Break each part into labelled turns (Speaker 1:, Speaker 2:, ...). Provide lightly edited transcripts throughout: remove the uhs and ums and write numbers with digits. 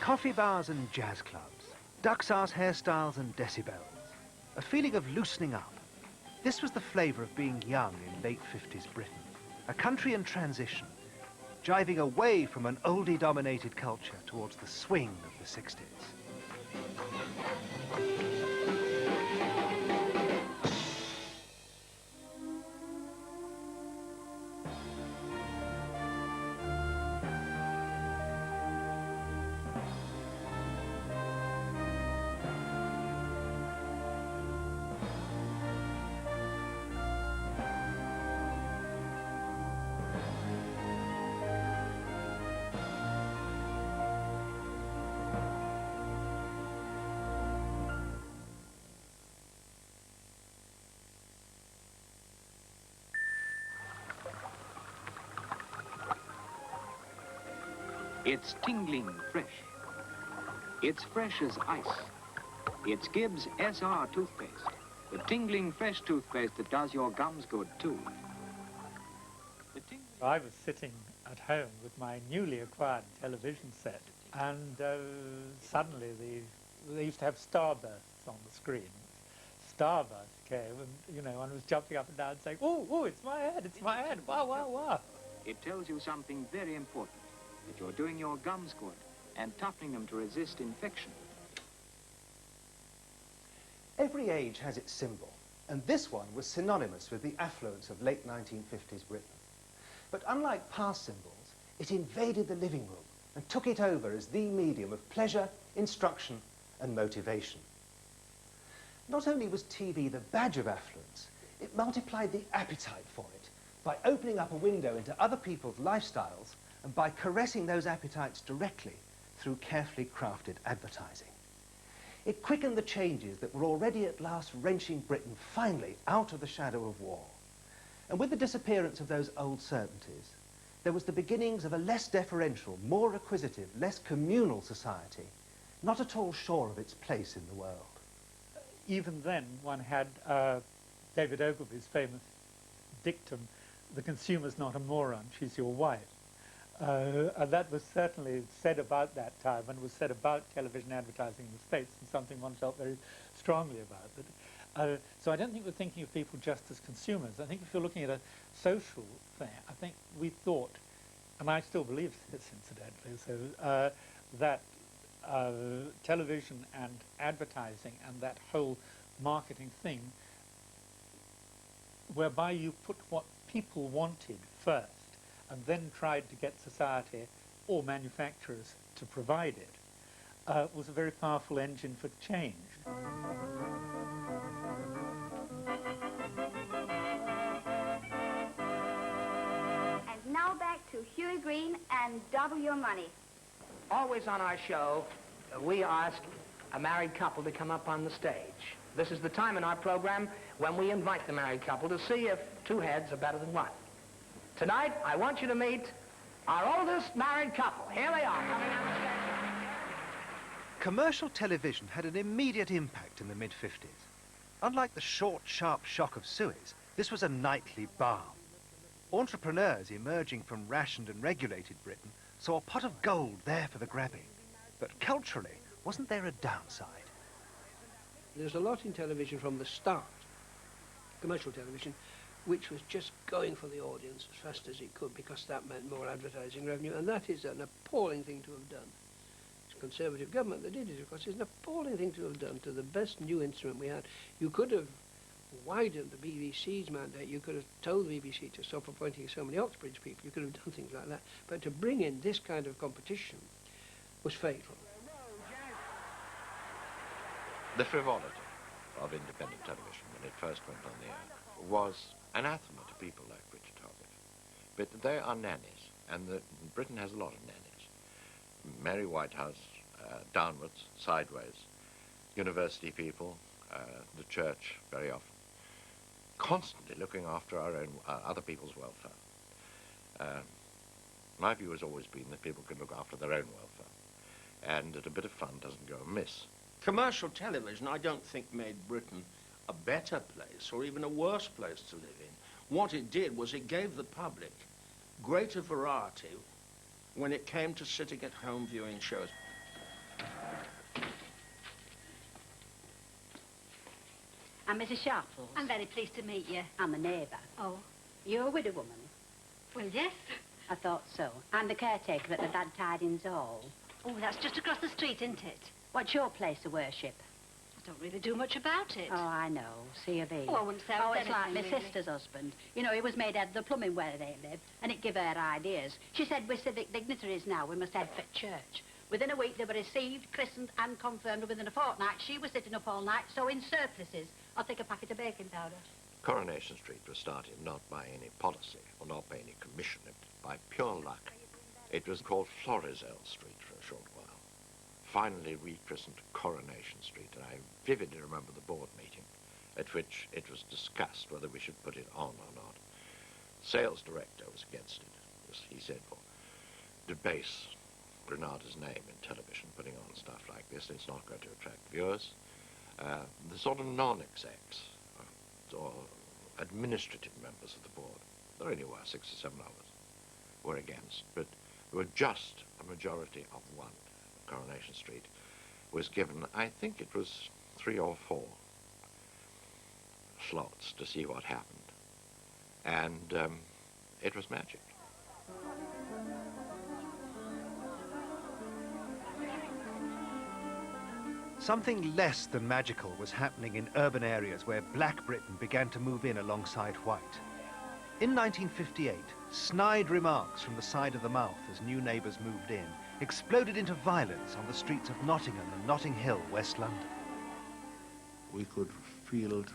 Speaker 1: Coffee bars and jazz clubs, duck's arse hairstyles and decibels. A feeling of loosening up. This was the flavour of being young in late 50s Britain. A country in transition, jiving away from an oldie-dominated culture towards the swing of the 60s.
Speaker 2: It's tingling fresh. It's fresh as ice. It's Gibbs SR toothpaste, the tingling fresh toothpaste that does your gums good too.
Speaker 3: I was sitting at home with my newly acquired television set, and suddenly they used to have starbursts on the screen. Starburst came, and you know, one was jumping up and down saying, "Oh, it's my ad, it's my ad, wow, wow, wow."
Speaker 2: It tells you something very important, that you're doing your gums good and toughening them to resist infection.
Speaker 1: Every age has its symbol, and this one was synonymous with the affluence of late 1950s Britain. But unlike past symbols, it invaded the living room and took it over as the medium of pleasure, instruction, and motivation. Not only was TV the badge of affluence, it multiplied the appetite for it by opening up a window into other people's lifestyles and by caressing those appetites directly through carefully crafted advertising. It quickened the changes that were already at last wrenching Britain finally out of the shadow of war. And with the disappearance of those old certainties, there was the beginnings of a less deferential, more acquisitive, less communal society, not at all sure of its place in the world.
Speaker 3: Even then, one had David Ogilvy's famous dictum, "The consumer's not a moron, she's your wife." And that was certainly said about that time, and was said about television advertising in the States, and something one felt very strongly about. So I don't think we're thinking of people just as consumers. I think if you're looking at a social thing, I think we thought, and I still believe this incidentally, so that television and advertising and that whole marketing thing, whereby you put what people wanted first and then tried to get society or manufacturers to provide it, was a very powerful engine for change.
Speaker 4: And now back to Huey Green and Double Your Money.
Speaker 5: Always on our show, we ask a married couple to come up on the stage. This is the time in our program when we invite the married couple to see if two heads are better than one. Tonight, I want you to meet our oldest married couple. Here they are, coming on the stage.
Speaker 1: Commercial television had an immediate impact in the mid-50s. Unlike the short, sharp shock of Suez, this was a nightly balm. Entrepreneurs emerging from rationed and regulated Britain saw a pot of gold there for the grabbing. But culturally, wasn't there a downside?
Speaker 6: There's a lot in television from the start, commercial television, which was just going for the audience as fast as it could because that meant more advertising revenue, and that is an appalling thing to have done. It's a Conservative government that did it, of course. It's an appalling thing to have done to the best new instrument we had. You could have widened the BBC's mandate. You could have told the BBC to stop appointing so many Oxbridge people. You could have done things like that. But to bring in this kind of competition was fatal.
Speaker 7: The frivolity of independent television when it first went on the air was anathema to people like Richard Hoggett. But they are nannies, and Britain has a lot of nannies. Mary Whitehouse, downwards, sideways, university people, the church very often, constantly looking after our own, other people's welfare. My view has always been that people can look after their own welfare, and that a bit of fun doesn't go amiss.
Speaker 8: Commercial television, I don't think, made Britain a better place or even a worse place to live in. What it did was it gave the public greater variety when it came to sitting at home viewing shows.
Speaker 9: I'm Mrs. Sharples.
Speaker 10: I'm very pleased to meet you.
Speaker 9: I'm a neighbour.
Speaker 10: Oh,
Speaker 9: You're a widow woman?
Speaker 10: well, yes.
Speaker 9: I thought so. I'm the caretaker at the Bad Tidings Hall.
Speaker 10: Oh, that's just across the street, isn't it?
Speaker 9: What's your place of worship?
Speaker 10: I don't really do much about it.
Speaker 9: Oh, I know. C of E.
Speaker 10: Oh, I wouldn't say I
Speaker 9: Oh,
Speaker 10: was
Speaker 9: it's like my
Speaker 10: anything, really.
Speaker 9: sister's husband. You know, he was made head of the plumbing where they live, and it give her ideas. She said we're civic dignitaries now. We must head for church. Within a week, they were received, christened, and confirmed. Within a fortnight, she was sitting up all night sewing surplices. I'll take a packet of baking powder.
Speaker 7: Coronation Street was started not by any policy or not by any commission, by pure luck. It was called Florizel Street for a short while. Finally rechristened Coronation Street, and I vividly remember the board meeting at which it was discussed whether we should put it on or not. Sales director was against it, as he said, for debase Granada's name in television, putting on stuff like this. It's not going to attract viewers. The sort of non-execs or administrative members of the board, there only were 6 or 7 of us, were against, but there were just a majority of 1. Coronation Street was given, I think it was 3 or 4 slots to see what happened. And it was magic.
Speaker 1: Something less than magical was happening in urban areas where Black Britain began to move in alongside white. In 1958, snide remarks from the side of the mouth as new neighbours moved in exploded into violence on the streets of Nottingham and Notting Hill, West London.
Speaker 11: We could feel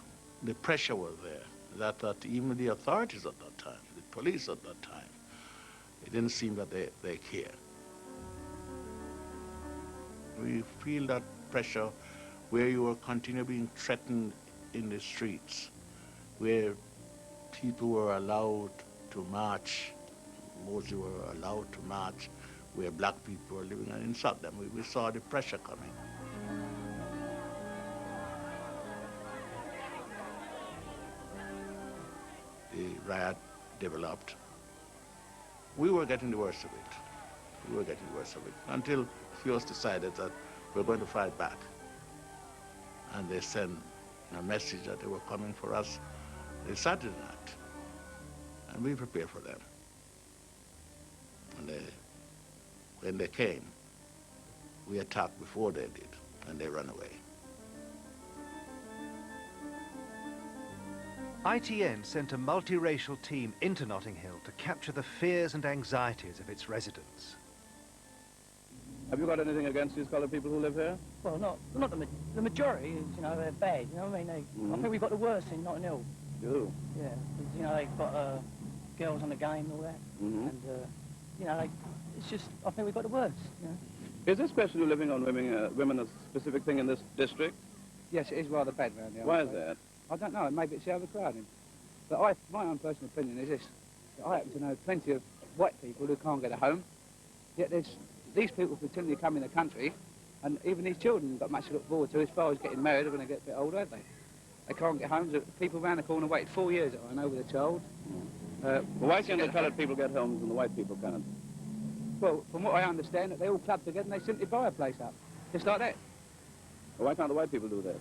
Speaker 11: the pressure was there, that even the authorities at that time, the police at that time, it didn't seem that they care. We feel that pressure where you were continually being threatened in the streets, where people were allowed to march, mostly were allowed to march, where black people were living and insult them. We saw the pressure coming. The riot developed. We were getting the worst of it. We were getting the worst of it until Fios decided that we're going to fight back. And they sent a message that they were coming for us the Saturday night. And we prepared for them. And when they came, we attacked before they did, and they ran away.
Speaker 1: ITN sent a multiracial team into Notting Hill to capture the fears and anxieties of its residents.
Speaker 12: Have you got anything against these coloured people who live here?
Speaker 13: Well, not the majority. Is, you know, they're bad. You know what I mean? I think we've got the worst in Notting Hill.
Speaker 12: You do?
Speaker 13: Yeah. You know, they've got girls on the game and all that. And you know, it's just I think we've got the worst. You know?
Speaker 12: Is this question of living on women a specific thing in this district?
Speaker 14: Yes, it is rather bad around here.
Speaker 12: Why is that?
Speaker 14: I don't know. Maybe it's the overcrowding. But my own personal opinion is this: that I happen to know plenty of white people who can't get a home. Yet these people continually come in the country, and even these children have got much to look forward to as far as getting married when they get a bit older, haven't they? They can't get homes. People round the corner waited 4 years, I know, with a child.
Speaker 12: Well, why can't the coloured people get homes and the white people can't?
Speaker 14: Well, from what I understand, that they all club together and they simply buy a place up. Just like that.
Speaker 12: Well, why can't the white people do that?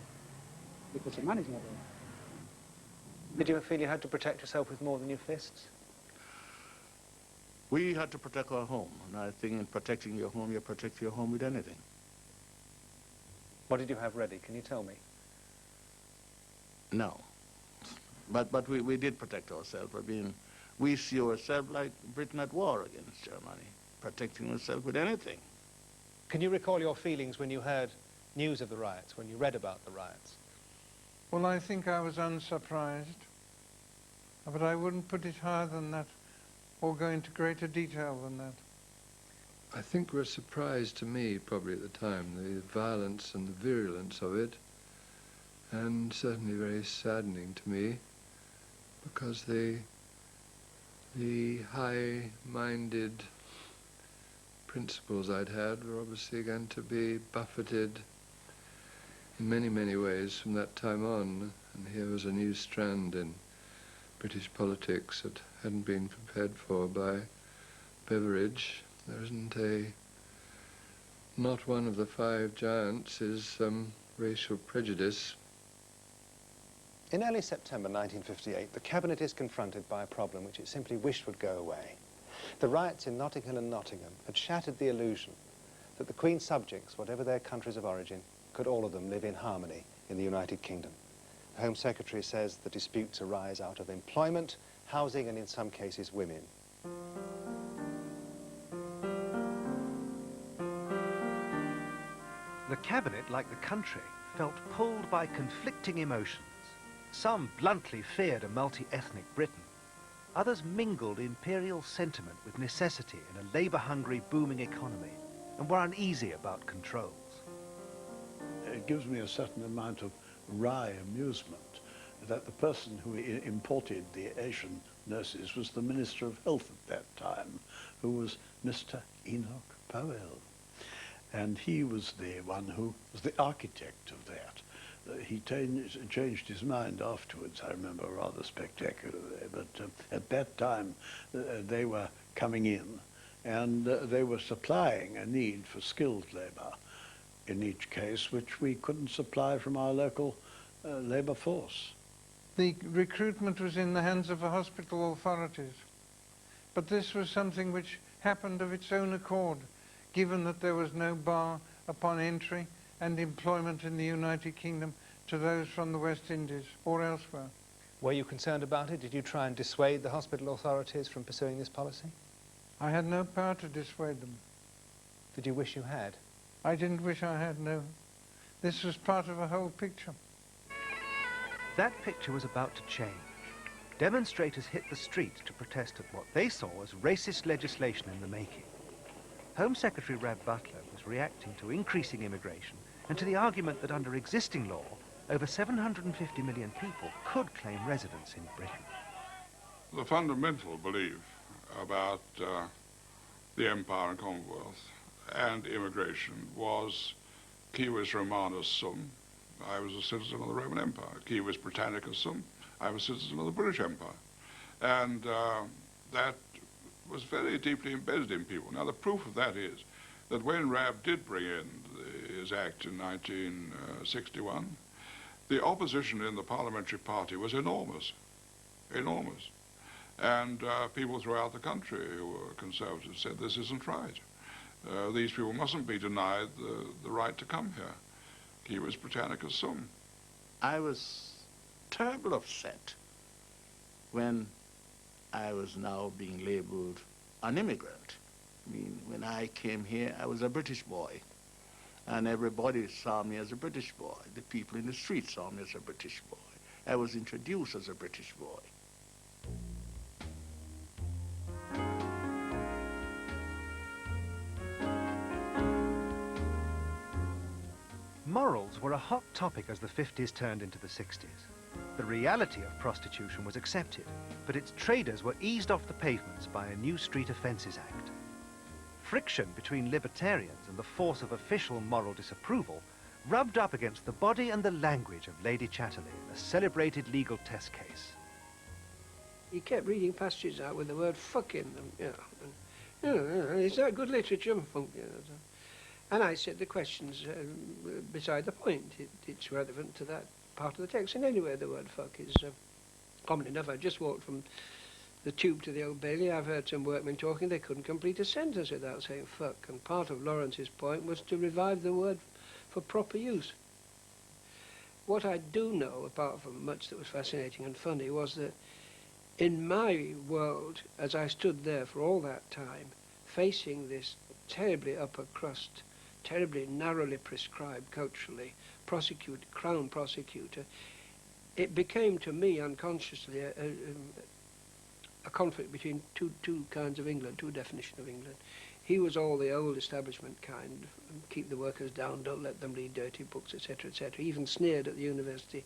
Speaker 14: Because the money's not there.
Speaker 1: Did you ever feel you had to protect yourself with more than your fists?
Speaker 11: We had to protect our home, and I think in protecting your home, you protect your home with anything.
Speaker 1: What did you have ready? Can you tell me?
Speaker 11: No. But we did protect ourselves. I mean, we see ourselves like Britain at war against Germany, protecting ourselves with anything.
Speaker 1: Can you recall your feelings when you heard news of the riots, when you read about the riots?
Speaker 15: Well, I think I was unsurprised, but I wouldn't put it higher than that or go into greater detail than that.
Speaker 16: I think were surprised to me, probably at the time, the violence and the virulence of it, and certainly very saddening to me, because the high-minded principles I'd had were obviously going to be buffeted in many, many ways from that time on. And here was a new strand in British politics that hadn't been prepared for by Beveridge. There isn't a not one of the 5 giants is racial prejudice.
Speaker 1: In early September 1958, the Cabinet is confronted by a problem which it simply wished would go away. The riots in Notting Hill and Nottingham had shattered the illusion that the Queen's subjects, whatever their countries of origin, could all of them live in harmony in the United Kingdom. The Home Secretary says the disputes arise out of employment, housing and in some cases women. The Cabinet, like the country, felt pulled by conflicting emotions. Some bluntly feared a multi-ethnic Britain. Others mingled imperial sentiment with necessity in a labour-hungry, booming economy and were uneasy about controls.
Speaker 17: It gives me a certain amount of wry amusement that the person who imported the Asian nurses was the Minister of Health at that time, who was Mr. Enoch Powell. And he was the one who was the architect of that. He changed his mind afterwards, I remember, rather spectacularly. But at that time, they were coming in, and they were supplying a need for skilled labour in each case, which we couldn't supply from our local labour force.
Speaker 15: The recruitment was in the hands of the hospital authorities. But this was something which happened of its own accord, given that there was no bar upon entry and employment in the United Kingdom to those from the West Indies or elsewhere.
Speaker 1: Were you concerned about it? Did you try and dissuade the hospital authorities from pursuing this policy?
Speaker 15: I had no power to dissuade them.
Speaker 1: Did you wish you had?
Speaker 15: I didn't wish I had, no. This was part of a whole picture.
Speaker 1: That picture was about to change. Demonstrators hit the street to protest at what they saw as racist legislation in the making. Home Secretary Rab Butler was reacting to increasing immigration and to the argument that under existing law, over 750 million people could claim residence in Britain.
Speaker 18: The fundamental belief about the Empire and Commonwealth and immigration was Civis Romanus sum. I was a citizen of the Roman Empire. Civis Britannicus sum. I was a citizen of the British Empire. And that was very deeply embedded in people. Now, the proof of that is that when Rab did bring in his act in 1961, the opposition in the parliamentary party was enormous, enormous. And people throughout the country who were conservatives said, this isn't right. These people mustn't be denied the right to come here. Civis Britannicus sum.
Speaker 11: I was terribly upset when I was now being labeled an immigrant. I mean, when I came here, I was a British boy, and everybody saw me as a British boy. The people in the street saw me as a British boy. I was introduced as a British boy.
Speaker 1: Morals were a hot topic as the 50s turned into the 60s. The reality of prostitution was accepted, but its traders were eased off the pavements by a new Street Offences Act. Friction between libertarians and the force of official moral disapproval rubbed up against the body and the language of Lady Chatterley, a celebrated legal test case.
Speaker 6: He kept reading passages out with the word fuck in them, is that good literature? And I said the question's beside the point. It's relevant to that part of the text. And anyway, the word fuck is common enough. I just walked from the Tube to the Old Bailey. I've heard some workmen talking. They couldn't complete a sentence without saying fuck. And part of Lawrence's point was to revive the word for proper use. What I do know, apart from much that was fascinating and funny, was that in my world, as I stood there for all that time, facing this terribly upper crust, terribly narrowly prescribed culturally, Crown prosecutor, it became to me unconsciously a conflict between two kinds of England, two definitions of England. He was all the old establishment kind, keep the workers down, don't let them read dirty books, etc., etc. He even sneered at the university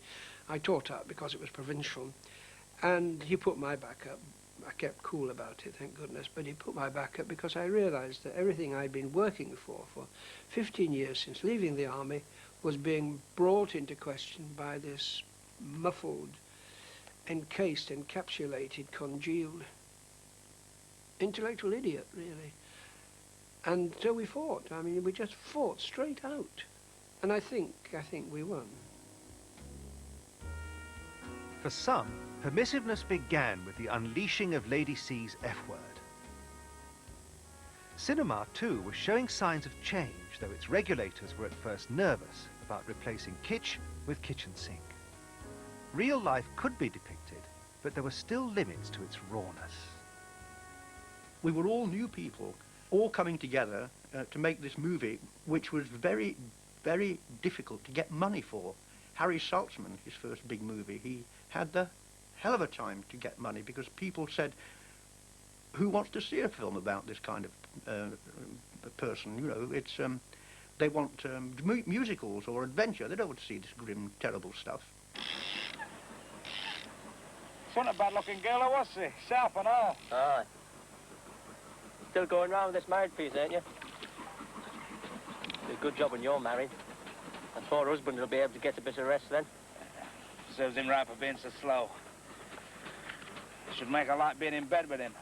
Speaker 6: I taught at because it was provincial. And he put my back up. I kept cool about it, thank goodness, but he put my back up because I realized that everything I'd been working for 15 years since leaving the army was being brought into question by this muffled, encased, encapsulated, congealed intellectual idiot, really. And so we fought. I mean, we just fought straight out. And I think we won.
Speaker 1: For some, permissiveness began with the unleashing of Lady C's F-word. Cinema, too, was showing signs of change, though its regulators were at first nervous about replacing kitsch with kitchen sink. Real life could be depicted, but there were still limits to its rawness.
Speaker 19: We were all new people, all coming together to make this movie, which was very, very difficult to get money for. Harry Saltzman, his first big movie, he had the hell of a time to get money because people said, who wants to see a film about this kind of person? You know, it's, they want musicals or adventure. They don't want to see this grim, terrible stuff.
Speaker 14: It's not a bad-looking girl, was she? Sharp and all.
Speaker 13: Aye. Still going round with this married piece, ain't you? Do a good job when you're married. And poor husband will be able to get a bit of rest then.
Speaker 14: Serves him right for being so slow. Should make her like being in bed with him.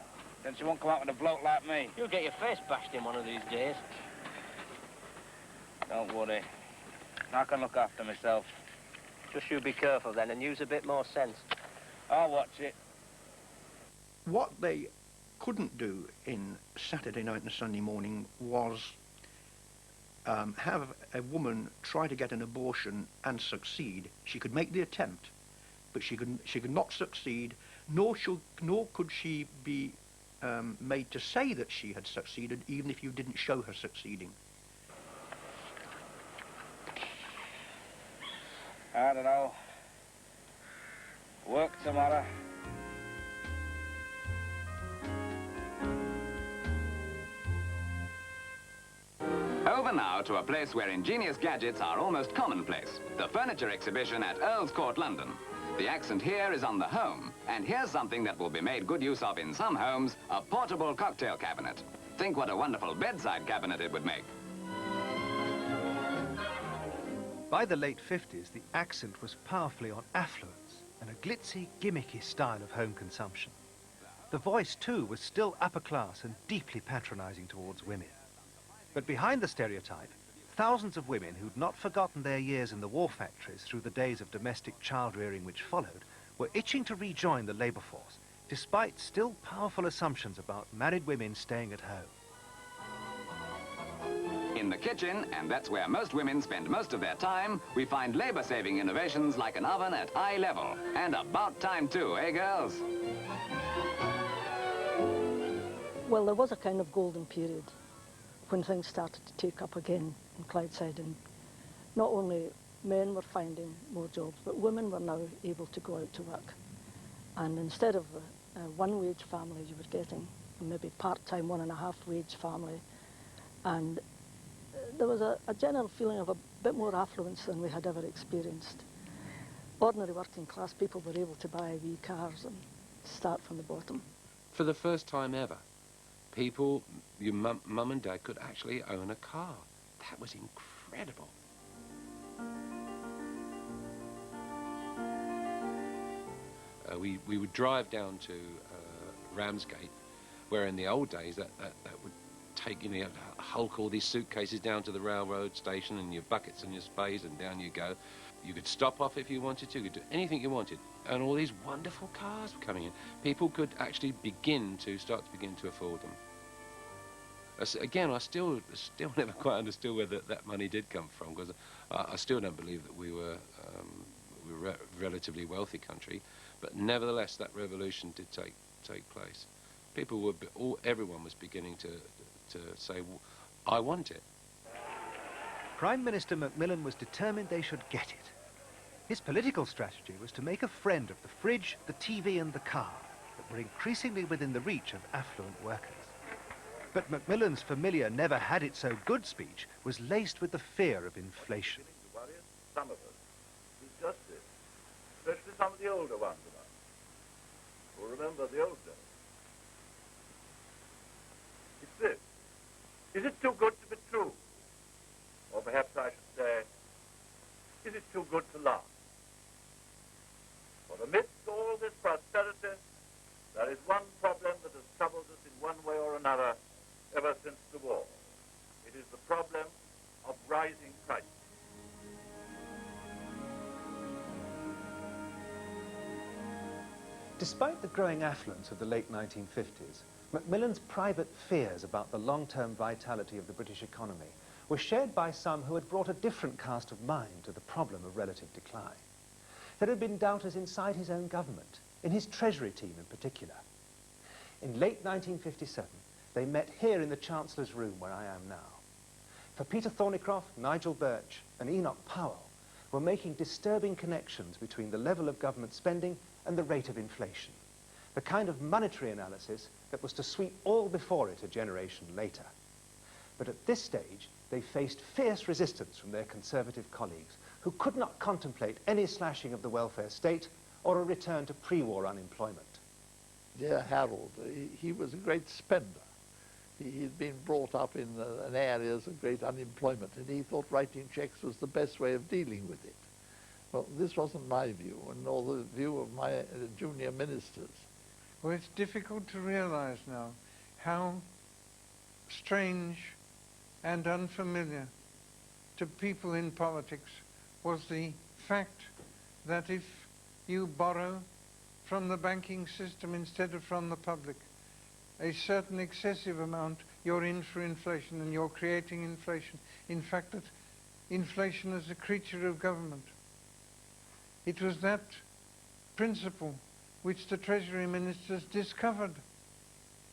Speaker 14: Then she won't come out with a bloke like me.
Speaker 13: You'll get your face bashed in one of these days.
Speaker 14: Don't worry. I can look after myself.
Speaker 13: Just you be careful then and use a bit more sense.
Speaker 14: I'll watch it.
Speaker 19: What they couldn't do in Saturday night and Sunday morning was have a woman try to get an abortion and succeed. She could make the attempt, but she could not succeed, nor could she be made to say that she had succeeded, even if you didn't show her succeeding.
Speaker 14: I don't know. Work tomorrow.
Speaker 20: Over now to a place where ingenious gadgets are almost commonplace. The furniture exhibition at Earl's Court, London. The accent here is on the home, and here's something that will be made good use of in some homes, a portable cocktail cabinet. Think what a wonderful bedside cabinet it would make.
Speaker 1: By the late 50s, the accent was powerfully on affluence and a glitzy, gimmicky style of home consumption. The voice, too, was still upper class and deeply patronizing towards women. But behind the stereotype, thousands of women who'd not forgotten their years in the war factories through the days of domestic child-rearing which followed were itching to rejoin the labour force, despite still powerful assumptions about married women staying at home.
Speaker 20: In the kitchen, and that's where most women spend most of their time, we find labour-saving innovations like an oven at eye level. And about time too, eh, girls?
Speaker 21: Well, there was a kind of golden period when things started to take up again in Clydeside, and not only men were finding more jobs, but women were now able to go out to work. And instead of a one-wage family you were getting, maybe part-time, 1.5-wage family, and there was a general feeling of a bit more affluence than we had ever experienced. Ordinary working class people were able to buy wee cars and start from the bottom.
Speaker 22: For the first time ever, people, your mum and dad could actually own a car. That was incredible. We would drive down to Ramsgate, where in the old days that would take, you know, hulk all these suitcases down to the railroad station and your buckets and your spades, and down you go. You could stop off if you wanted to, you could do anything you wanted. And all these wonderful cars were coming in. People could actually start to afford them. Again, I still never quite understood where that money did come from, because I still don't believe that we were a relatively wealthy country, but nevertheless that revolution did take place. People were, everyone was beginning to say, well, I want it.
Speaker 1: Prime Minister Macmillan was determined they should get it. His political strategy was to make a friend of the fridge, the TV and the car that were increasingly within the reach of affluent workers. But Macmillan's familiar never had it so good speech was laced with the fear of inflation.
Speaker 11: Some of us, it's just this, especially some of the older ones of us, who remember the old days. It's this. Is it too good to be true? Or perhaps I should say, is it too good to last? For amidst all this prosperity, there is one problem that has troubled us in one way or another ever since the war.
Speaker 2: It is the problem of rising prices.
Speaker 1: Despite the growing affluence of the late 1950s, Macmillan's private fears about the long-term vitality of the British economy were shared by some who had brought a different cast of mind to the problem of relative decline. There had been doubters inside his own government, in his Treasury team in particular. In late 1957, they met here in the Chancellor's room where I am now. For Peter Thornycroft, Nigel Birch and Enoch Powell were making disturbing connections between the level of government spending and the rate of inflation, the kind of monetary analysis that was to sweep all before it a generation later. But at this stage, they faced fierce resistance from their Conservative colleagues, who could not contemplate any slashing of the welfare state or a return to pre-war unemployment.
Speaker 3: Dear Harold, he was a great spender. He'd been brought up in areas of great unemployment, and he thought writing cheques was the best way of dealing with it. Well, this wasn't my view, nor the view of my junior ministers.
Speaker 15: Well, it's difficult to realize now how strange and unfamiliar to people in politics was the fact that if you borrow from the banking system instead of from the public, a certain excessive amount, you're in for inflation and you're creating inflation. In fact, that inflation is a creature of government. It was that principle which the Treasury ministers discovered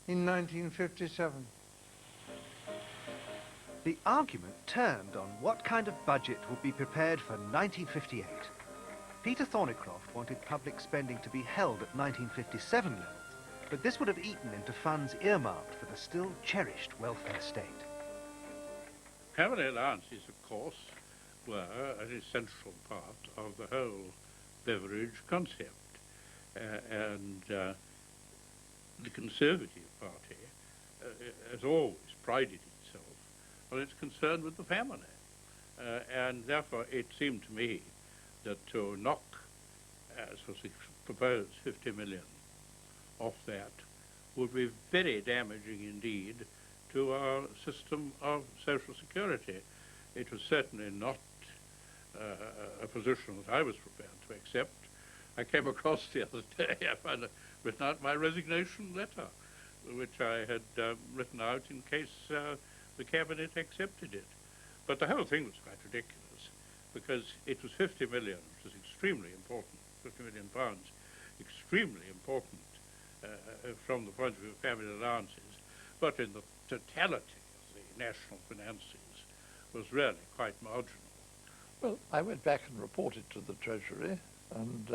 Speaker 15: in 1957.
Speaker 1: The argument turned on what kind of budget would be prepared for 1958. Peter Thornycroft wanted public spending to be held at 1957 levels, but this would have eaten into funds earmarked for the still cherished welfare state.
Speaker 23: Family allowances, of course, were an essential part of the whole Beveridge concept. The Conservative Party has always prided itself on its concern with the family. And therefore it seemed to me that to knock, as was proposed, 50 million off that would be very damaging indeed to our system of social security. It was certainly not a position that I was prepared to accept. I came across the other day, I written out my resignation letter, which I had written out in case the Cabinet accepted it. But the whole thing was quite ridiculous, because it was 50 million, which was extremely important, 50 million pounds, extremely important from the point of view of family allowances, but in the totality of the national finances was really quite marginal.
Speaker 3: Well, I went back and reported to the Treasury, and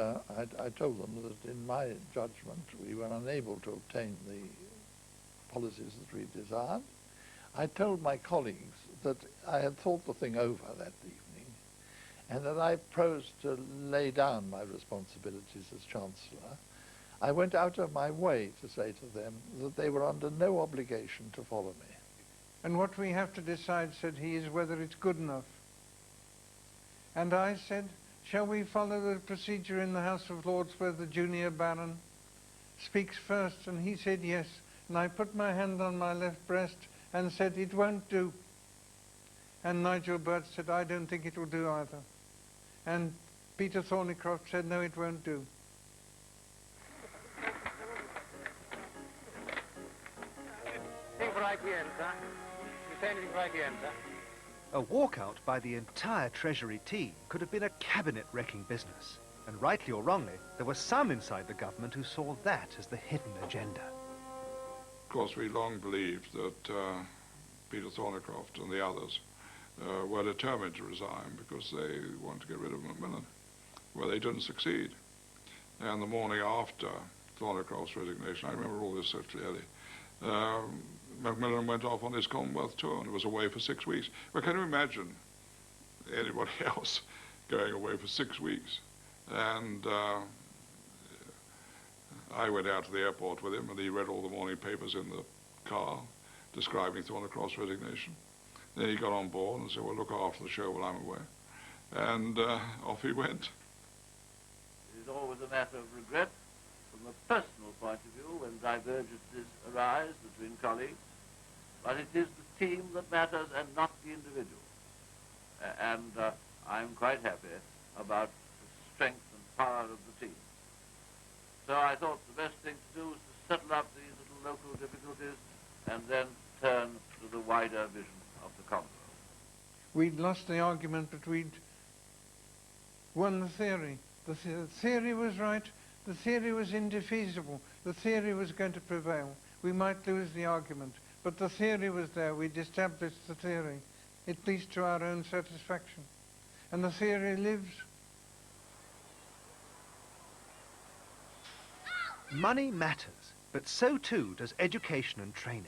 Speaker 3: I told them that in my judgment we were unable to obtain the policies that we desired. I told my colleagues that I had thought the thing over that evening, and that I proposed to lay down my responsibilities as Chancellor. I went out of my way to say to them that they were under no obligation to follow me.
Speaker 15: And what we have to decide, said he, is whether it's good enough. And I said, shall we follow the procedure in the House of Lords where the junior baron speaks first? And he said yes. And I put my hand on my left breast and said, it won't do. And Nigel Birch said, I don't think it will do either. And Peter Thornycroft said, no, it won't do.
Speaker 5: Think right here, sir. You say anything right here, sir?
Speaker 1: A walkout by the entire Treasury team could have been a cabinet-wrecking business. And rightly or wrongly, there were some inside the government who saw that as the hidden agenda.
Speaker 18: Of course, we long believed that Peter Thornycroft and the others were determined to resign because they wanted to get rid of Macmillan. Well, they didn't succeed. And the morning after Thornycroft's resignation, I remember all this so clearly, Macmillan went off on his Commonwealth tour and was away for 6 weeks. Well, can you imagine anybody else going away for 6 weeks? And I went out to the airport with him, and he read all the morning papers in the car describing Thornycroft's resignation. Then he got on board and said, well, look after the show while I'm away. And off he went.
Speaker 2: It is always a matter of regret from a personal point of view when divergences arise between colleagues. but it is the team that matters and not the individual. And I'm quite happy about the strength and power of the team. So I thought the best thing to do was to settle up these little local difficulties and then turn to the wider vision of the Commonwealth.
Speaker 15: We'd lost the argument, but we'd won the theory. The theory was right. The theory was indefeasible. The theory was going to prevail. We might lose the argument, but the theory was there. We'd established the theory, at least to our own satisfaction. And the theory lives.
Speaker 1: Money matters, but so too does education and training.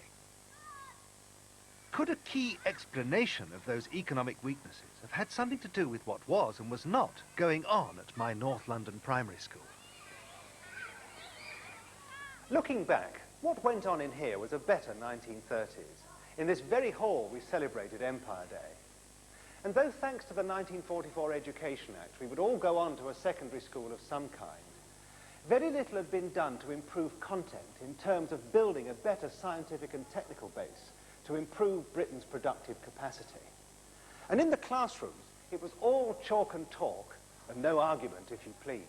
Speaker 1: Could a key explanation of those economic weaknesses have had something to do with what was and was not going on at my North London primary school? Looking back, what went on in here was a better 1930s. In this very hall we celebrated Empire Day. And though thanks to the 1944 Education Act we would all go on to a secondary school of some kind, very little had been done to improve content in terms of building a better scientific and technical base to improve Britain's productive capacity. And in the classrooms, it was all chalk and talk and no argument, if you please.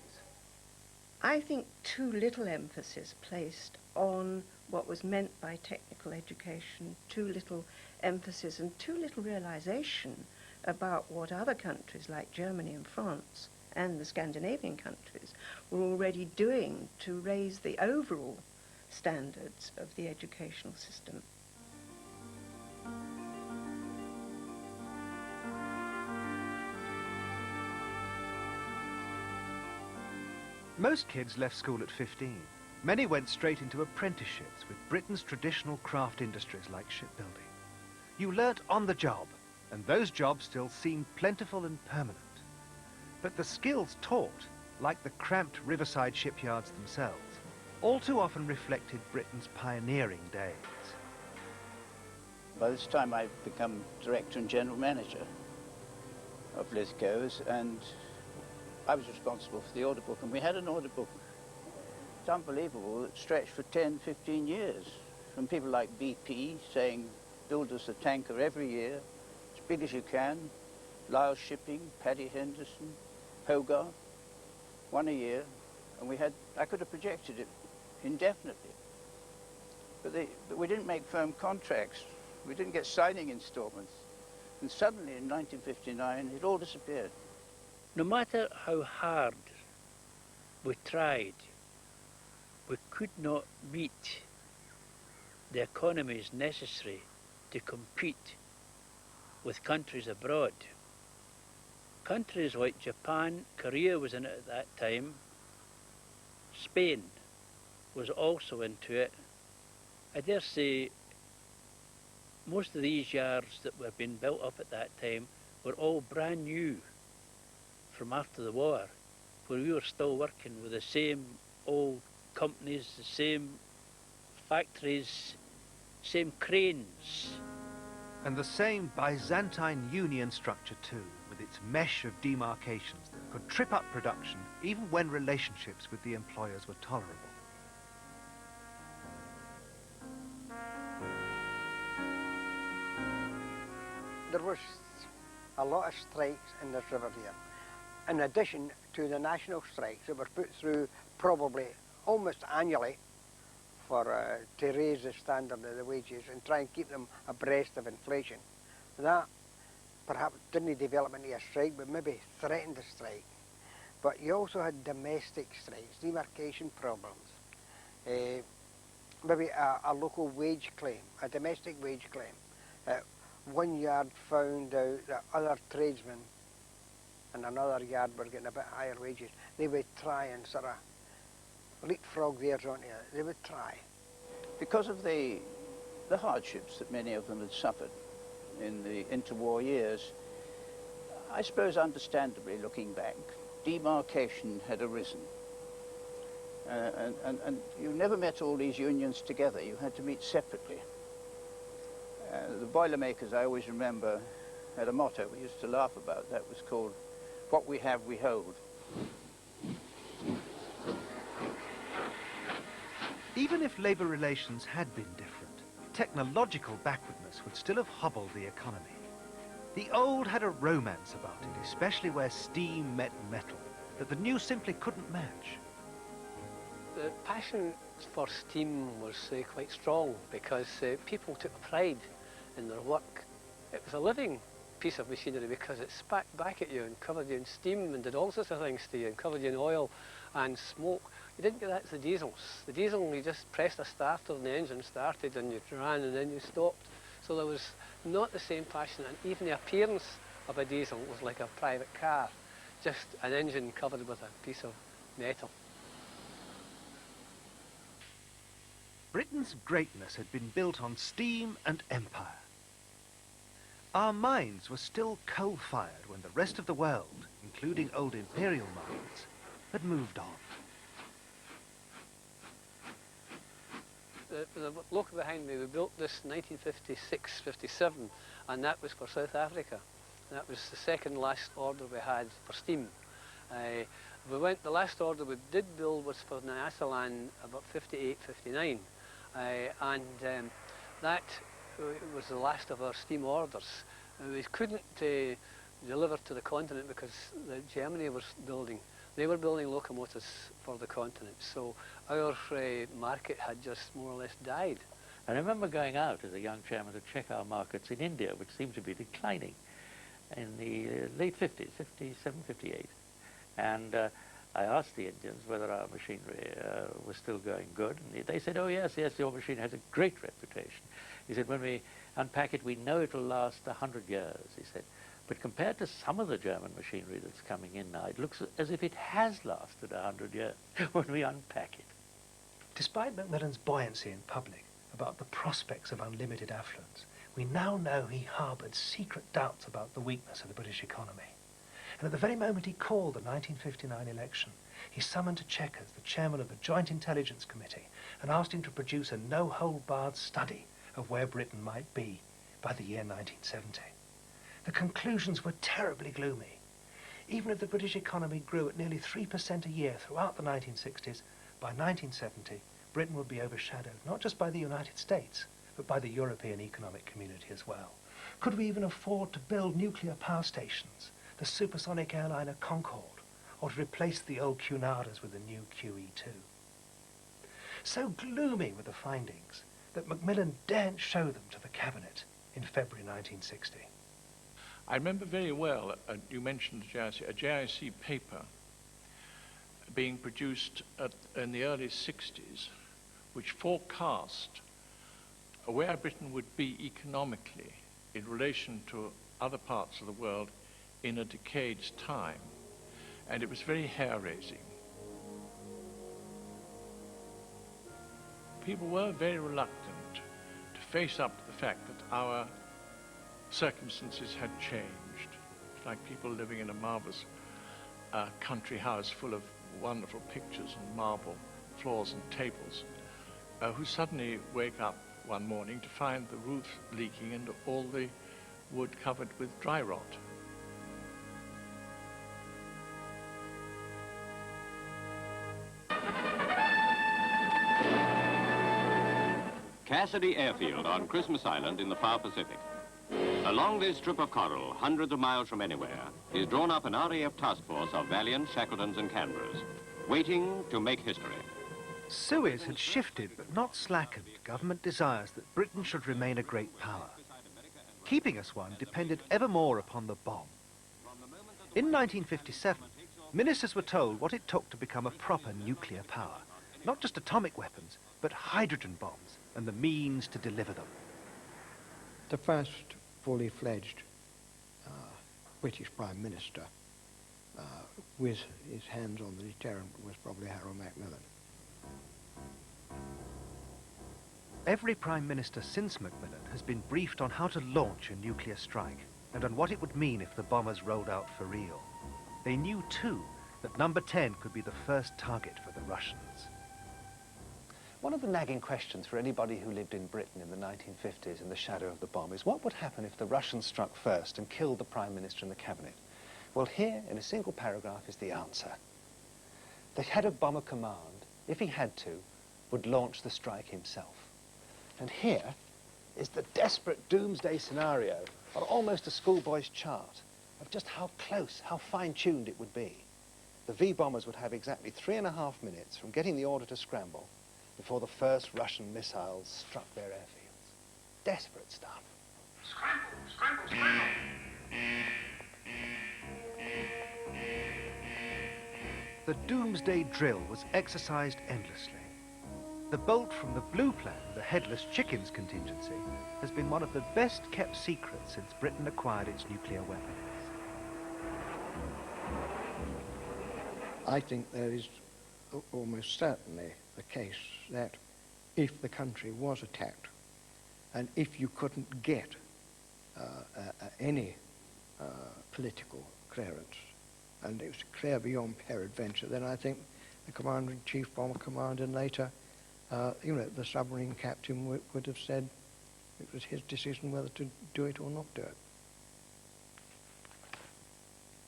Speaker 4: I think too little emphasis placed on what was meant by technical education, too little emphasis and too little realization about what other countries like Germany and France and the Scandinavian countries were already doing to raise the overall standards of the educational system.
Speaker 1: Most kids left school at 15. Many went straight into apprenticeships with Britain's traditional craft industries like shipbuilding. You learnt on the job, and those jobs still seemed plentiful and permanent. But the skills taught, like the cramped riverside shipyards themselves, all too often reflected Britain's pioneering days.
Speaker 8: By this time I've become director and general manager of Lithgow's, and I was responsible for the order book, and we had an order book, it's unbelievable, that stretched for 10, 15 years, from people like BP saying, build us a tanker every year, as big as you can, Lyle Shipping, Paddy Henderson, Hogarth, one a year, and I could have projected it indefinitely. But we didn't make firm contracts, we didn't get signing installments, and suddenly in 1959 it all disappeared.
Speaker 10: No matter how hard we tried, we could not meet the economies necessary to compete with countries abroad. Countries like Japan, Korea was in it at that time, Spain was also into it. I dare say most of these yards that were being built up at that time were all brand new from after the war, where we were still working with the same old companies, the same factories, same cranes.
Speaker 1: And the same Byzantine union structure too, with its mesh of demarcations that could trip up production even when relationships with the employers were tolerable.
Speaker 24: There was a lot of strikes in this river here. In addition to the national strikes that were put through probably almost annually for to raise the standard of the wages and try and keep them abreast of inflation. That perhaps didn't develop into a strike, but maybe threatened a strike. But you also had domestic strikes, demarcation problems, maybe a local wage claim, a domestic wage claim. One yard found out that other tradesmen in another yard were getting a bit higher wages. They would try and sort of leapfrog theirs onto it. They would try.
Speaker 8: Because of the hardships that many of them had suffered in the interwar years, I suppose understandably looking back, demarcation had arisen. And you never met all these unions together. You had to meet separately. The Boilermakers, I always remember, had a motto we used to laugh about. That was called, "What we have, we hold."
Speaker 1: Even if labour relations had been different, technological backwardness would still have hobbled the economy, the old had a romance about it, especially where steam met metal, that the new simply couldn't match.
Speaker 7: The passion for steam was quite strong because people took pride in their work. It was a living piece of machinery because it spat back at you and covered you in steam and did all sorts of things to you and covered you in oil and smoke. You didn't get that to the diesels. The diesel, you just pressed a starter and the engine started and you ran and then you stopped. So there was not the same passion, and even the appearance of a diesel was like a private car, just an engine covered with a piece of metal.
Speaker 1: Britain's greatness had been built on steam and empire. Our mines were still coal-fired when the rest of the world, including old imperial mines, had moved on.
Speaker 7: The local behind me, we built this 1956-57, and that was for South Africa. And that was the second last order we had for steam. The last order we did build was for Nyasaland about 58-59, and that was the last of our steam orders. We couldn't deliver to the continent because Germany was building. They were building locomotives for the continent, so our market had just more or less died.
Speaker 9: I remember going out as a young chairman to check our markets in India, which seemed to be declining in the late 50s, 57, 58. And I asked the Indians whether our machinery was still going good. And they said, oh, yes, your machine has a great reputation. He said, when we unpack it, we know it will last 100 years, he said. But compared to some of the German machinery that's coming in now, it looks as if it has lasted 100 years when we unpack it.
Speaker 1: Despite Macmillan's buoyancy in public about the prospects of unlimited affluence, we now know he harboured secret doubts about the weakness of the British economy. And at the very moment he called the 1959 election, he summoned to Chequers the chairman of the Joint Intelligence Committee and asked him to produce a no-hold-barred study of where Britain might be by the year 1970. The conclusions were terribly gloomy. Even if the British economy grew at nearly 3% a year throughout the 1960s, by 1970, Britain would be overshadowed not just by the United States, but by the European Economic Community as well. Could we even afford to build nuclear power stations, the supersonic airliner Concorde, or to replace the old Cunadas with the new QE2? So gloomy were the findings that Macmillan daren't show them to the Cabinet in February 1960.
Speaker 23: I remember very well, you mentioned a JIC paper being produced in the early 60s, which forecast where Britain would be economically in relation to other parts of the world in a decade's time. And it was very hair-raising. People were very reluctant to face up to the fact that our circumstances had changed. It's like people living in a marvelous country house full of wonderful pictures and marble floors and tables, who suddenly wake up one morning to find the roof leaking and all the wood covered with dry rot.
Speaker 12: Cassidy Airfield on Christmas Island in the far Pacific. Along this strip of coral, hundreds of miles from anywhere, is drawn up an RAF task force of Valiant, Shackletons and Canberras, waiting to make history.
Speaker 1: Suez had shifted but not slackened government desires that Britain should remain a great power. Keeping us one depended ever more upon the bomb. In 1957, ministers were told what it took to become a proper nuclear power. Not just atomic weapons, but hydrogen bombs and the means to deliver them.
Speaker 24: The first fully fledged British Prime Minister with his hands on the deterrent was probably Harold Macmillan.
Speaker 1: Every Prime Minister since Macmillan has been briefed on how to launch a nuclear strike and on what it would mean if the bombers rolled out for real. They knew too that number 10 could be the first target for the Russians. One of the nagging questions for anybody who lived in Britain in the 1950s in the shadow of the bomb is what would happen if the Russians struck first and killed the Prime Minister and the Cabinet? Well, here, in a single paragraph, is the answer. The head of Bomber Command, if he had to, would launch the strike himself. And here, is the desperate doomsday scenario on almost a schoolboy's chart of just how close, how fine-tuned it would be. The V-bombers would have exactly 3.5 minutes from getting the order to scramble before the first Russian missiles struck their airfields. Desperate stuff.
Speaker 6: Scramble, scramble, scramble.
Speaker 1: The doomsday drill was exercised endlessly. The bolt from the blue plan, the headless chickens contingency, has been one of the best-kept secrets since Britain acquired its nuclear weapons.
Speaker 13: I think there is almost certainly the case that if the country was attacked and if you couldn't get any political clearance and it was clear beyond peradventure, then I think the Commander-in-Chief, Bomber Commander, and later, the submarine captain would have said it was his decision whether to do it or not do it.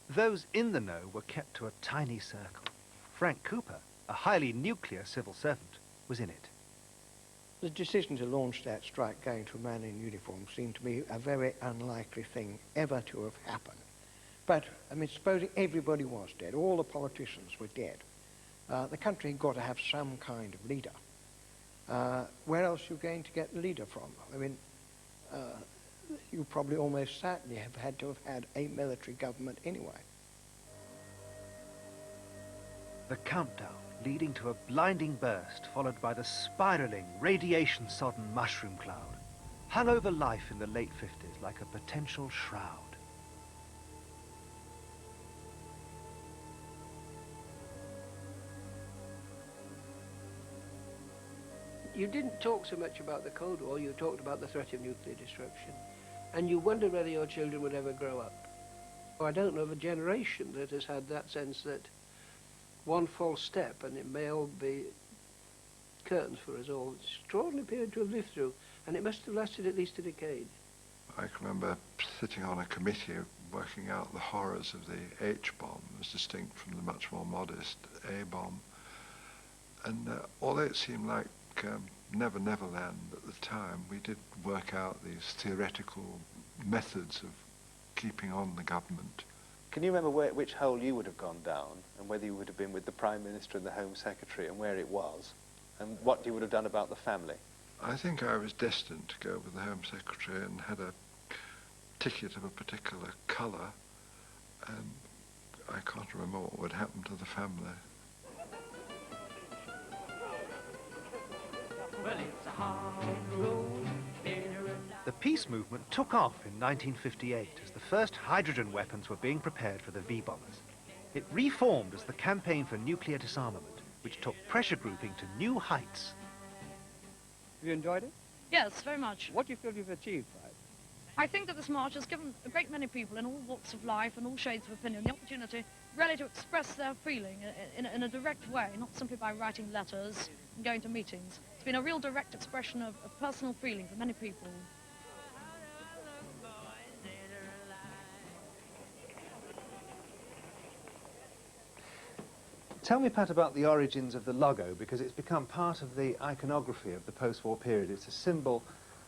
Speaker 1: Those in the know were kept to a tiny circle. Frank Cooper, a highly nuclear civil servant, was in it.
Speaker 13: The decision to launch that strike going to a man in uniform seemed to me a very unlikely thing ever to have happened. But, I mean, supposing everybody was dead, all the politicians were dead, the country had got to have some kind of leader. Where else are you going to get the leader from? I mean, you probably almost certainly have had to have had a military government anyway.
Speaker 1: The countdown leading to a blinding burst followed by the spiralling, radiation-sodden mushroom cloud hung over life in the late 50s like a potential shroud.
Speaker 16: You didn't talk so much about the Cold War, you talked about the threat of nuclear destruction. And you wondered whether your children would ever grow up. I don't know of a generation that has had that sense that one false step and it may all be curtains for us all. It's an extraordinary period to have lived through, and it must have lasted at least a decade.
Speaker 17: I can remember sitting on a committee working out the horrors of the H-bomb as distinct from the much more modest A-bomb. And although it seemed like Never Never Land at the time, we did work out these theoretical methods of keeping on the government.
Speaker 1: Can you remember which hole you would have gone down and whether you would have been with the Prime Minister and the Home Secretary and where it was and what you would have done about the family?
Speaker 17: I think I was destined to go with the Home Secretary and had a ticket of a particular colour, and I can't remember what would happen to the family.
Speaker 6: Well, it's a hard road.
Speaker 1: The peace movement took off in 1958 as the first hydrogen weapons were being prepared for the V-bombers. It reformed as the Campaign for Nuclear Disarmament, which took pressure grouping to new heights.
Speaker 14: Have you enjoyed it?
Speaker 25: Yes, very much.
Speaker 14: What do you feel you've achieved by it?
Speaker 25: I think that this march has given a great many people in all walks of life and all shades of opinion the opportunity really to express their feeling in a direct way, not simply by writing letters and going to meetings. It's been a real direct expression of personal feeling for many people.
Speaker 1: Tell me, Pat, about the origins of the logo, because it's become part of the iconography of the post-war period. It's a symbol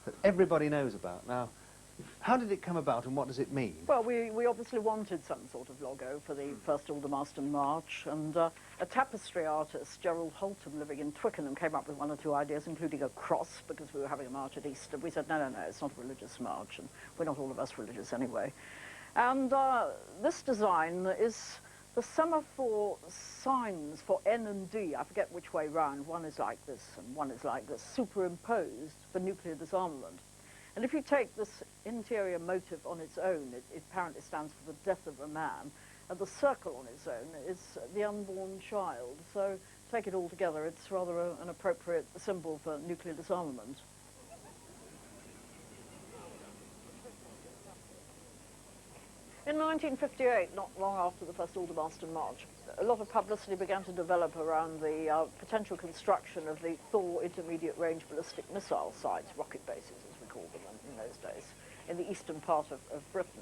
Speaker 1: that everybody knows about. Now, how did it come about and what does it mean?
Speaker 26: Well, we obviously wanted some sort of logo for the first Aldermaston March, and a tapestry artist, Gerald Holton, living in Twickenham, came up with one or two ideas, including a cross, because we were having a march at Easter. We said, no, it's not a religious march, and we're not all of us religious anyway. And this design is the semaphore signs for N and D, I forget which way round, one is like this and one is like this, superimposed for nuclear disarmament. And if you take this interior motive on its own, it apparently stands for the death of a man, and the circle on its own is the unborn child. So take it all together, it's rather an appropriate symbol for nuclear disarmament. In 1958, not long after the first Aldermaston March, a lot of publicity began to develop around the potential construction of the Thor intermediate range ballistic missile sites, rocket bases as we called them in those days, in the eastern part of Britain.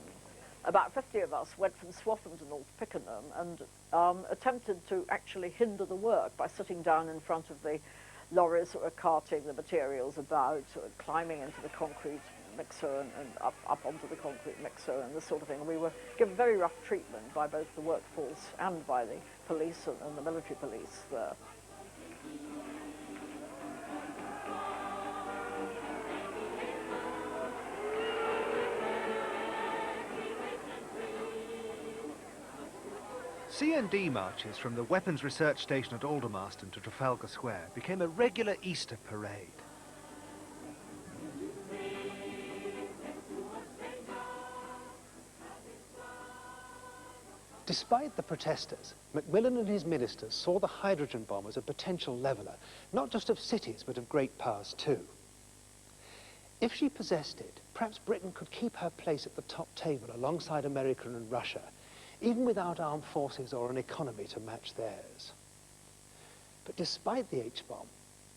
Speaker 26: About 50 of us went from Swaffham to North Pickenham and attempted to actually hinder the work by sitting down in front of the lorries that were carting the materials about, sort of climbing into the concrete mixer and up onto the concrete mixer and this sort of thing. And we were given very rough treatment by both the workforce and by the police and the military police there.
Speaker 1: C&D marches from the Weapons Research Station at Aldermaston to Trafalgar Square became a regular Easter parade. Despite the protesters, Macmillan and his ministers saw the hydrogen bomb as a potential leveller, not just of cities, but of great powers too. If she possessed it, perhaps Britain could keep her place at the top table alongside America and Russia, even without armed forces or an economy to match theirs. But despite the H-bomb,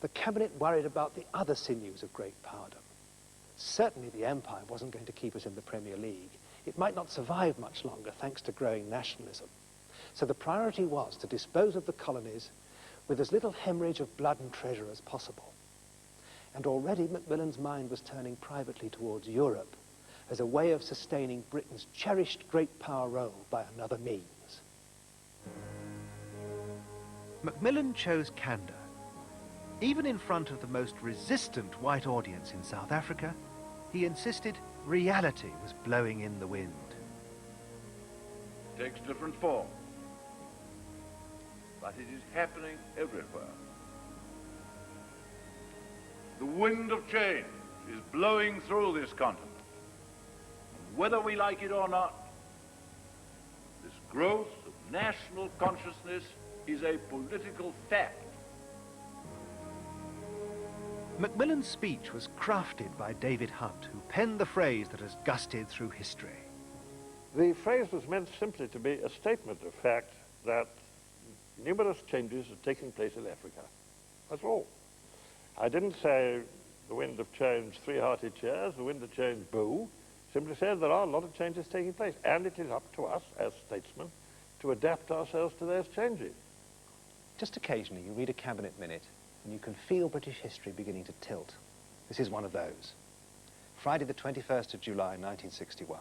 Speaker 1: the cabinet worried about the other sinews of great powerdom. Certainly the Empire wasn't going to keep us in the Premier League. It might not survive much longer thanks to growing nationalism. So the priority was to dispose of the colonies with as little hemorrhage of blood and treasure as possible. And already Macmillan's mind was turning privately towards Europe as a way of sustaining Britain's cherished great power role by another means. Macmillan chose candour. Even in front of the most resistant white audience in South Africa, he insisted reality was blowing in the wind.
Speaker 3: It takes different form, but it is happening everywhere. The wind of change is blowing through this continent. Whether we like it or not, this growth of national consciousness is a political fact.
Speaker 1: Macmillan's speech was crafted by David Hunt, who penned the phrase that has gusted through history.
Speaker 11: The phrase was meant simply to be a statement of fact that numerous changes are taking place in Africa. That's all. I didn't say the wind of change, 3 hearty cheers, the wind of change, boo. Simply said there are a lot of changes taking place, and it is up to us as statesmen to adapt ourselves to those changes.
Speaker 1: Just occasionally you read a cabinet minute and you can feel British history beginning to tilt. This is one of those. Friday the 21st of July 1961.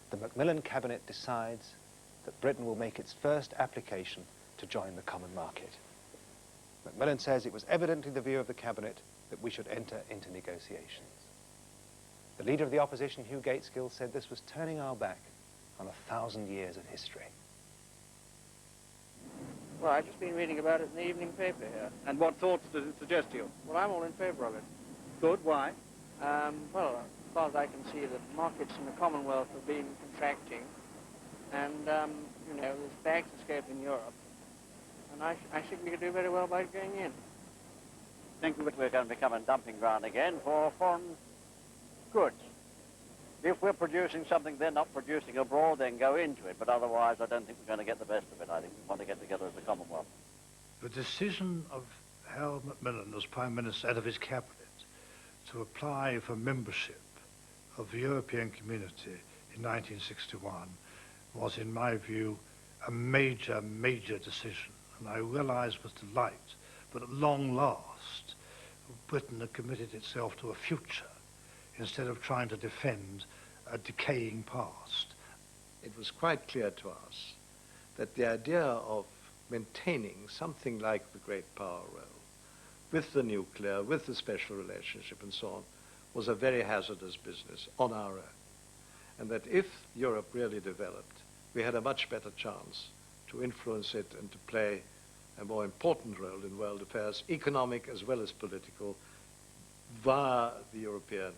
Speaker 1: The Macmillan cabinet decides that Britain will make its first application to join the common market. Macmillan says it was evidently the view of the cabinet that we should enter into negotiations. The leader of the opposition, Hugh Gateskill, said this was turning our back on 1,000 years of history.
Speaker 19: Well, I've just been reading about it in the evening paper here.
Speaker 20: And what thoughts does it suggest to you?
Speaker 19: Well, I'm all in favour of it.
Speaker 20: Good, why?
Speaker 19: Well, as far as I can see, the markets in the Commonwealth have been contracting, and, you know, there's bags escaping Europe, and I think we could do very well by going in.
Speaker 2: Think that we're going to become a dumping ground again for foreign goods. If we're producing something they're not producing abroad, then go into it. But otherwise, I don't think we're going to get the best of it. I think we want to get together as a Commonwealth.
Speaker 21: The decision of Harold Macmillan as Prime Minister out of his cabinet to apply for membership of the European Community in 1961 was, in my view, a major, major decision. And I realized with delight that at long last, Britain had committed itself to a future instead of trying to defend a decaying past.
Speaker 22: It was quite clear to us that the idea of maintaining something like the great power role with the nuclear, with the special relationship and so on, was a very hazardous business on our own. And that if Europe really developed, we had a much better chance to influence it and to play a more important role in world affairs, economic as well as political, via the European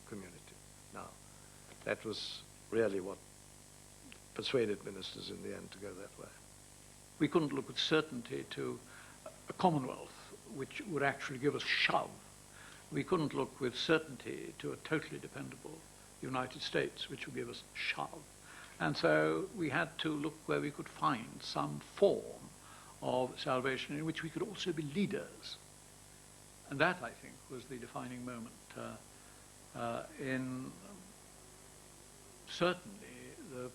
Speaker 22: community. Now, that was really what persuaded ministers in the end to go that way.
Speaker 10: We couldn't look with certainty to a Commonwealth which would actually give us shove. We couldn't look with certainty to a totally dependable United States which would give us shove. And so we had to look where we could find some form of salvation in which we could also be leaders. And that, I think, was the defining moment in certainly the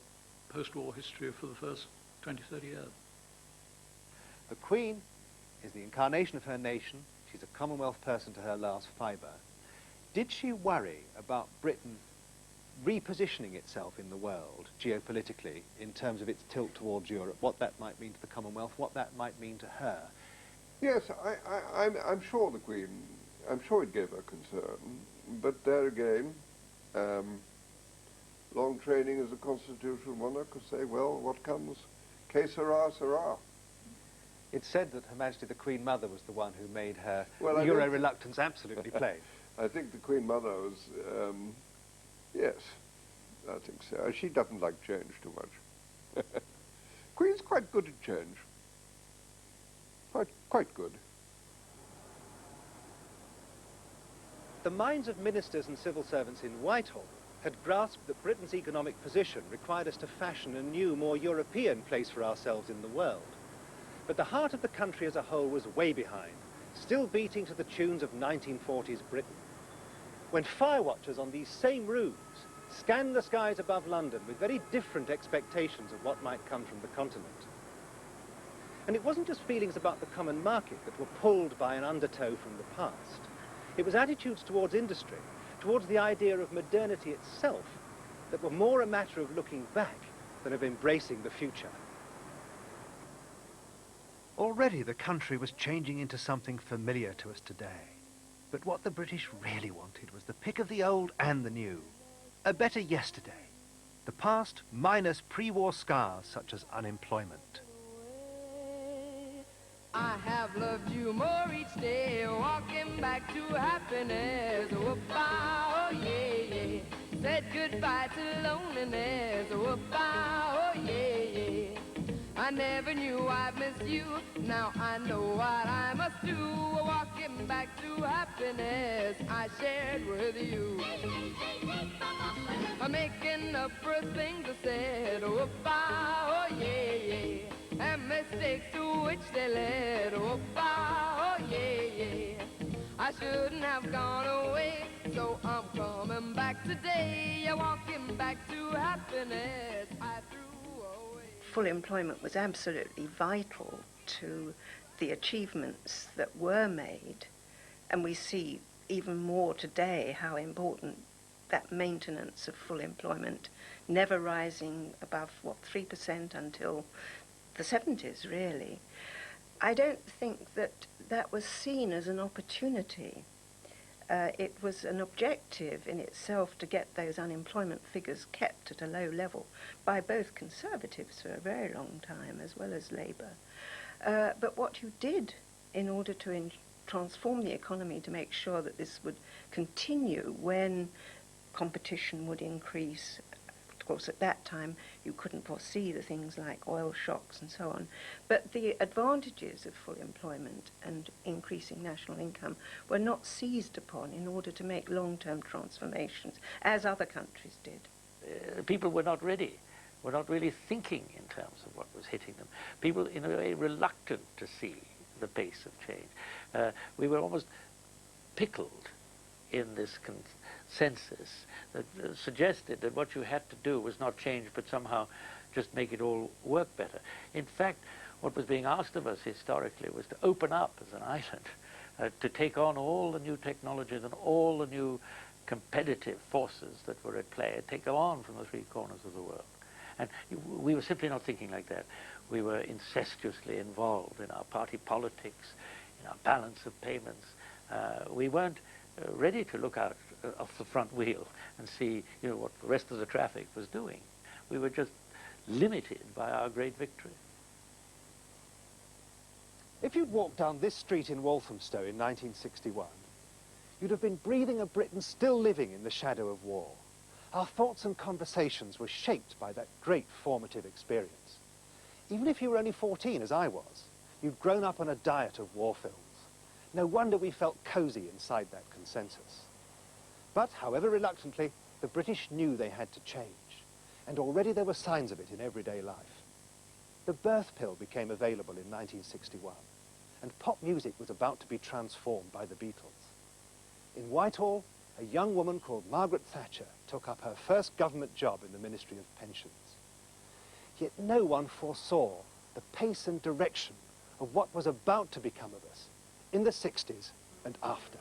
Speaker 10: post-war history for the first 20, 30 years.
Speaker 1: The Queen is the incarnation of her nation. she's a Commonwealth person to her last fibre, did she worry about Britain repositioning itself in the world geopolitically in terms of its tilt towards Europe, what that might mean to the Commonwealth, what that might mean to her?
Speaker 4: Yes, I'm sure the Queen, I'm sure it gave her concern, but there again, long training as a constitutional monarch could say, well, what comes, que sera, sera.
Speaker 1: It's said that Her Majesty the Queen Mother was the one who made her
Speaker 4: Well,
Speaker 1: Euro reluctance absolutely plain.
Speaker 4: I think the Queen Mother was, yes, I think so. She doesn't like change too much. Queen's quite good at change. Quite good.
Speaker 1: The minds of ministers and civil servants in Whitehall had grasped that Britain's economic position required us to fashion a new, more European place for ourselves in the world. But the heart of the country as a whole was way behind, still beating to the tunes of 1940s Britain. When firewatchers on these same roofs scanned the skies above London with very different expectations of what might come from the continent. And it wasn't just feelings about the common market that were pulled by an undertow from the past. It was attitudes towards industry, towards the idea of modernity itself, that were more a matter of looking back than of embracing the future. Already the country was changing into something familiar to us today. But what the British really wanted was the pick of the old and the new. A better yesterday. The past minus pre-war scars such as unemployment.
Speaker 5: I have loved you more each day, walking back to happiness. Whoop-ah, oh yeah, yeah. Said goodbye to loneliness. Whoop-ah, oh yeah, yeah. I never knew I'd miss you. Now I know what I must do. Walking back to happiness I shared with you. I'm making up for things I said. Whoop-ah, oh yeah, yeah. And mistakes to which they led. Oh, yeah, yeah. I shouldn't have gone away, so I'm coming back today. You're walking back to happiness I threw away.
Speaker 7: Full employment was absolutely vital to the achievements that were made, and we see even more today how important that maintenance of full employment, never rising above, 3% until the 70s, really. I don't think that that was seen as an opportunity. It was an objective in itself to get those unemployment figures kept at a low level by both Conservatives for a very long time as well as Labour. But what you did in order to transform the economy to make sure that this would continue when competition would increase. Of course, at that time, you couldn't foresee the things like oil shocks and so on. But the advantages of full employment and increasing national income were not seized upon in order to make long-term transformations, as other countries did.
Speaker 9: People were not ready, were not really thinking in terms of what was hitting them. People, in a way, reluctant to see the pace of change. We were almost pickled in this consensus that suggested that what you had to do was not change but somehow just make it all work better. In fact, what was being asked of us historically was to open up as an island, to take on all the new technologies and all the new competitive forces that were at play, and take them on from the three corners of the world. And we were simply not thinking like that. We were incestuously involved in our party politics, in our balance of payments. We weren't ready to look out off the front wheel and see, what the rest of the traffic was doing. We were just limited by our great victory.
Speaker 1: If you'd walked down this street in Walthamstow in 1961, you'd have been breathing a Britain still living in the shadow of war. Our thoughts and conversations were shaped by that great formative experience. Even if you were only 14, as I was, you'd grown up on a diet of war films. No wonder we felt cosy inside that consensus. But, however reluctantly, the British knew they had to change, and already there were signs of it in everyday life. The birth pill became available in 1961, and pop music was about to be transformed by the Beatles. In Whitehall, a young woman called Margaret Thatcher took up her first government job in the Ministry of Pensions. Yet no one foresaw the pace and direction of what was about to become of us in the 60s and after.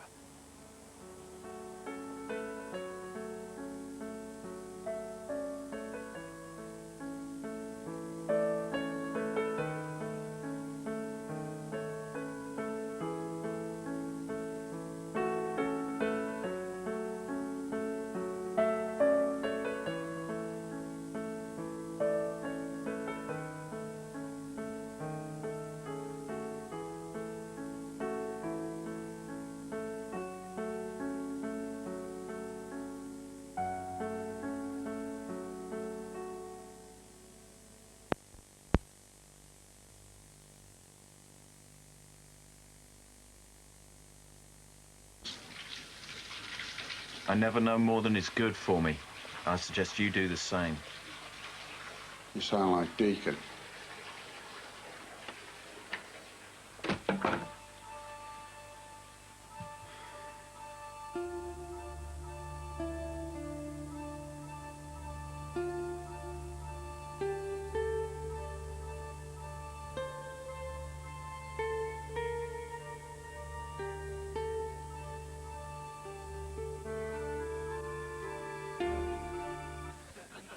Speaker 8: I never know more than is good for me. I suggest you do the same.
Speaker 4: You sound like Deacon.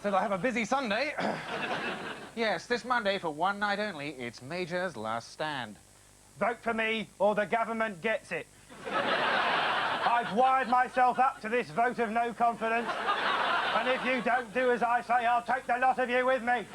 Speaker 12: Said I have a busy Sunday. Yes, this Monday, for one night only, it's Major's last stand.
Speaker 15: Vote for me, or the government gets it. I've wired myself up to this vote of no confidence, and if you don't do as I say, I'll take the lot of you with me.